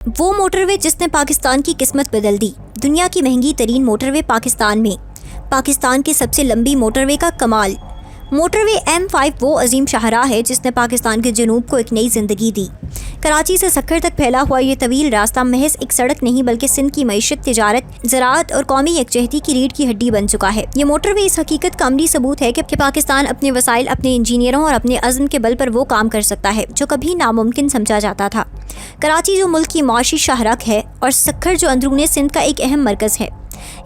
وہ موٹروے جس نے پاکستان کی قسمت بدل دی۔ دنیا کی مہنگی ترین موٹروے پاکستان میں، پاکستان کی سب سے لمبی موٹروے کا کمال۔ موٹروے M5 وہ عظیم شاہراہ ہے جس نے پاکستان کے جنوب کو ایک نئی زندگی دی۔ کراچی سے سکھر تک پھیلا ہوا یہ طویل راستہ محض ایک سڑک نہیں بلکہ سندھ کی معیشت، تجارت، زراعت اور قومی یکجہتی کی ریڑھ کی ہڈی بن چکا ہے۔ یہ موٹروے اس حقیقت کا عملی ثبوت ہے کہ پاکستان اپنے وسائل، اپنے انجینئروں اور اپنے عزم کے بل پر وہ کام کر سکتا ہے جو کبھی ناممکن سمجھا جاتا تھا۔ کراچی جو ملک کی معاشی شاہراہ ہے اور سکھر جو اندرون سندھ کا ایک اہم مرکز ہے،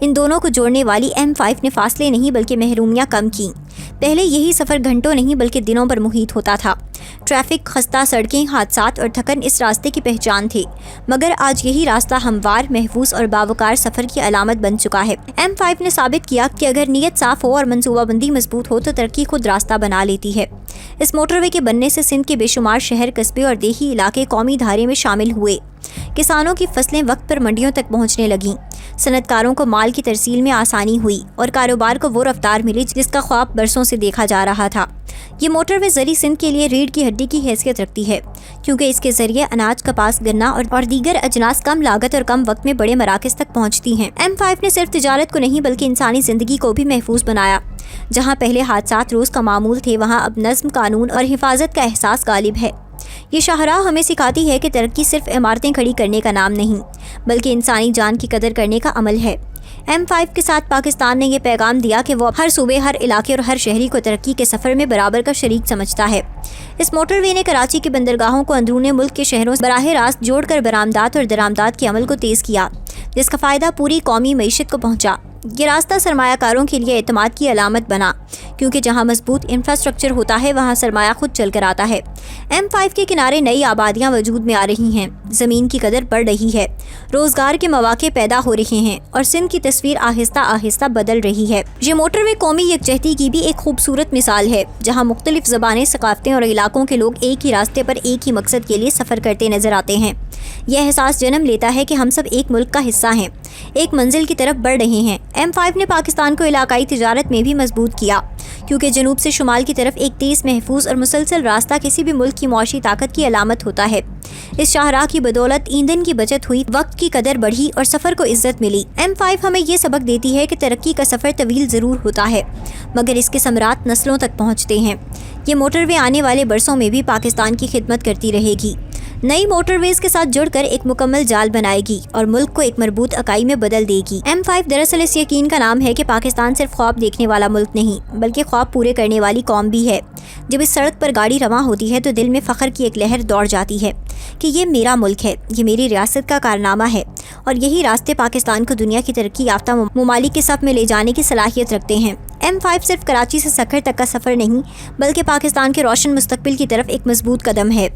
ان دونوں کو جوڑنے والی M5 نے فاصلے نہیں بلکہ محرومیاں کم کیں۔ پہلے یہی سفر گھنٹوں نہیں بلکہ دنوں پر محیط ہوتا تھا۔ ٹریفک، خستہ سڑکیں، حادثات اور تھکن اس راستے کی پہچان تھے، مگر آج یہی راستہ ہموار، محفوظ اور باوقار سفر کی علامت بن چکا ہے۔ M5 نے ثابت کیا کہ اگر نیت صاف ہو اور منصوبہ بندی مضبوط ہو تو ترقی خود راستہ بنا لیتی ہے۔ اس موٹروے کے بننے سے سندھ کے بے شمار شہر، قصبے اور دیہی علاقے قومی دھارے میں شامل ہوئے۔ کسانوں کی فصلیں وقت پر منڈیوں تک پہنچنے لگیں، صنعت کاروں کو مال کی ترسیل میں آسانی ہوئی اور کاروبار کو وہ رفتار ملی جس کا خواب برسوں سے دیکھا جا رہا تھا۔ یہ موٹروے زرعی سندھ کے لیے ریڑھ کی ہڈی کی حیثیت رکھتی ہے، کیونکہ اس کے ذریعے اناج، کپاس، گنا اور دیگر اجناس کم لاگت اور کم وقت میں بڑے مراکز تک پہنچتی ہیں۔ M5 نے صرف تجارت کو نہیں بلکہ انسانی زندگی کو بھی محفوظ بنایا۔ جہاں پہلے حادثات روز کا معمول تھے، وہاں اب نظم، قانون اور حفاظت کا احساس غالب ہے۔ یہ شاہراہ ہمیں سکھاتی ہے کہ ترقی صرف عمارتیں کھڑی کرنے کا نام نہیں بلکہ انسانی جان کی قدر کرنے کا عمل ہے۔ M5 کے ساتھ پاکستان نے یہ پیغام دیا کہ وہ ہر صوبے، ہر علاقے اور ہر شہری کو ترقی کے سفر میں برابر کا شریک سمجھتا ہے۔ اس موٹروے نے کراچی کے بندرگاہوں کو اندرون ملک کے شہروں سے براہ راست جوڑ کر برآمدات اور درآمدات کے عمل کو تیز کیا، جس کا فائدہ پوری قومی معیشت کو پہنچا۔ یہ راستہ سرمایہ کاروں کے لیے اعتماد کی علامت بنا، کیونکہ جہاں مضبوط انفراسٹرکچر ہوتا ہے وہاں سرمایہ خود چل کر آتا ہے۔ M5 کے کنارے نئی آبادیاں وجود میں آ رہی ہیں، زمین کی قدر بڑھ رہی ہے، روزگار کے مواقع پیدا ہو رہے ہیں اور سندھ کی تصویر آہستہ آہستہ بدل رہی ہے۔ یہ موٹروے قومی یکجہتی کی بھی ایک خوبصورت مثال ہے، جہاں مختلف زبانیں، ثقافتیں اور علاقوں کے لوگ ایک ہی راستے پر ایک ہی مقصد کے لیے سفر کرتے نظر آتے ہیں۔ یہ احساس جنم لیتا ہے کہ ہم سب ایک ملک کا حصہ ہیں، ایک منزل کی طرف بڑھ رہے ہیں۔ M5 نے پاکستان کو علاقائی تجارت میں بھی مضبوط کیا، کیونکہ جنوب سے شمال کی طرف ایک تیز، محفوظ اور مسلسل راستہ کسی بھی ملک کی معاشی طاقت کی علامت ہوتا ہے۔ اس شاہراہ کی بدولت ایندھن کی بچت ہوئی، وقت کی قدر بڑھی اور سفر کو عزت ملی۔ M5 ہمیں یہ سبق دیتی ہے کہ ترقی کا سفر طویل ضرور ہوتا ہے، مگر اس کے ثمرات نسلوں تک پہنچتے ہیں۔ یہ موٹروے آنے والے برسوں میں بھی پاکستان کی خدمت کرتی رہے گی، نئی موٹرویز کے ساتھ جڑ کر ایک مکمل جال بنائے گی اور ملک کو ایک مربوط اکائی میں بدل دے گی۔ M5 دراصل اس یقین کا نام ہے کہ پاکستان صرف خواب دیکھنے والا ملک نہیں بلکہ خواب پورے کرنے والی قوم بھی ہے۔ جب اس سڑک پر گاڑی رواں ہوتی ہے تو دل میں فخر کی ایک لہر دوڑ جاتی ہے کہ یہ میرا ملک ہے، یہ میری ریاست کا کارنامہ ہے، اور یہی راستے پاکستان کو دنیا کی ترقی یافتہ ممالک کے صف میں لے جانے کی صلاحیت رکھتے ہیں۔ M5 صرف کراچی سے سکھر تک کا سفر نہیں بلکہ پاکستان کے روشن مستقبل کی طرف ایک مضبوط قدم ہے۔